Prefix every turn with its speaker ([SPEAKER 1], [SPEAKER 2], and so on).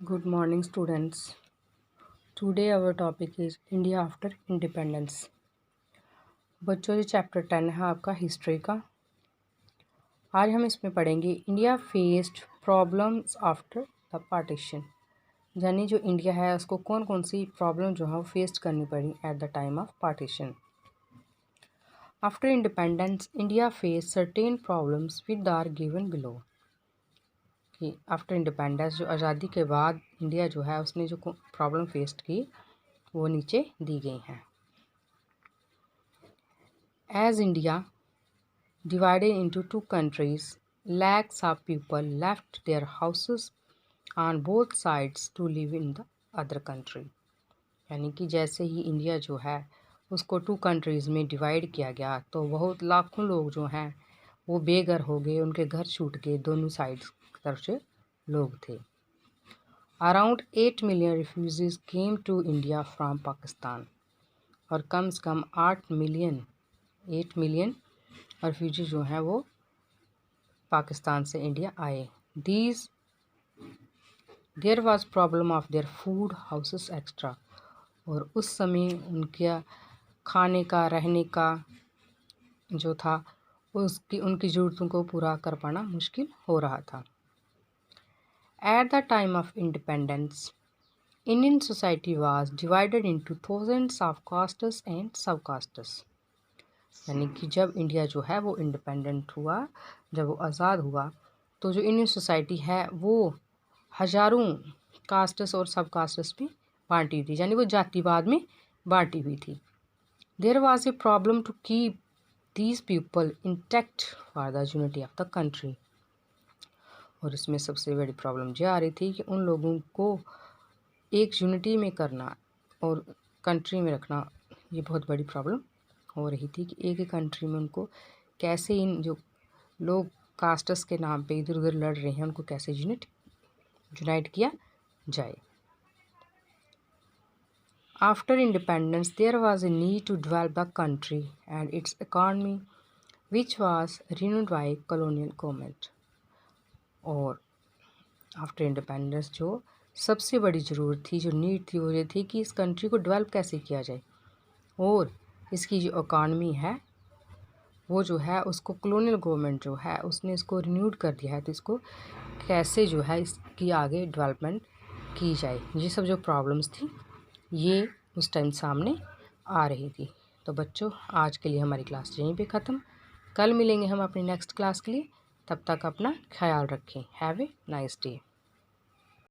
[SPEAKER 1] Good morning, students. Today our topic is India after independence. बच्चों ये chapter 10 है आपका हिस्ट्री का। आज हम इसमें पढ़ेंगे India faced problems after the partition, यानी जो इंडिया है उसको कौन कौन सी प्रॉब्लम जो है वो फेस करनी पड़ी at the time of partition. After independence India face certain problems with are given below. कि आफ्टर इंडिपेंडेंस जो आज़ादी के बाद इंडिया जो है उसने जो प्रॉब्लम फेस की वो नीचे दी गई हैं। As India divided into two countries, lakhs of people left their houses on both sides to live in the other country। यानी कि जैसे ही इंडिया जो है उसको टू कंट्रीज़ में डिवाइड किया गया तो बहुत लाखों लोग जो हैं वो बेघर हो गए, उनके घर छूट गए, दोनों साइड की तरफ से लोग थे। Around 8 million refugees came to India from Pakistan, और कम से कम 8 मिलियन रिफ्यूजी जो हैं वो पाकिस्तान से इंडिया आए। There was problem of their food houses extra, और उस समय उनके खाने का रहने का जो था उनकी ज़रूरतों को पूरा कर पाना मुश्किल हो रहा था। Eight the time of independence Indian society was divided into thousands of castes and सब कास्ट्स। यानी कि जब इंडिया जो है वो इंडिपेंडेंट हुआ, जब वो आज़ाद हुआ, तो जो इंडियन सोसाइटी है वो हज़ारों कास्ट्स और सब कास्ट्स में बांटी थी, यानी वो जातिवाद में बांटी हुई थी। There was a problem to keep these people intact for the unity of the country, और इसमें सबसे बड़ी प्रॉब्लम ये आ रही थी कि उन लोगों को एक यूनिटी में करना और कंट्री में रखना, ये बहुत बड़ी प्रॉब्लम हो रही थी कि एक ही कंट्री में उनको कैसे इन जो लोग कास्ट्स के नाम पे इधर उधर लड़ रहे हैं उनको कैसे यूनाइट किया जाए। After independence there was a need to develop the country and its economy which was renewed by colonial government. और आफ्टर इंडिपेंडेंस जो सबसे बड़ी ज़रूरत थी, जो नीड थी, वो ये थी कि इस कंट्री को डेवलप कैसे किया जाए, और इसकी जो इकॉनमी है वो जो है उसको कॉलोनियल गवर्नमेंट जो है उसने इसको रिन्यूड कर दिया है, तो इसको कैसे जो है इसकी आगे डेवलपमेंट की जाए, ये सब जो प्रॉब्लम्स थी ये उस टाइम सामने आ रही थी। तो बच्चों आज के लिए हमारी क्लास यहीं पे ख़त्म। कल मिलेंगे हम अपनी नेक्स्ट क्लास के लिए, तब तक अपना ख्याल रखें। Have a nice day.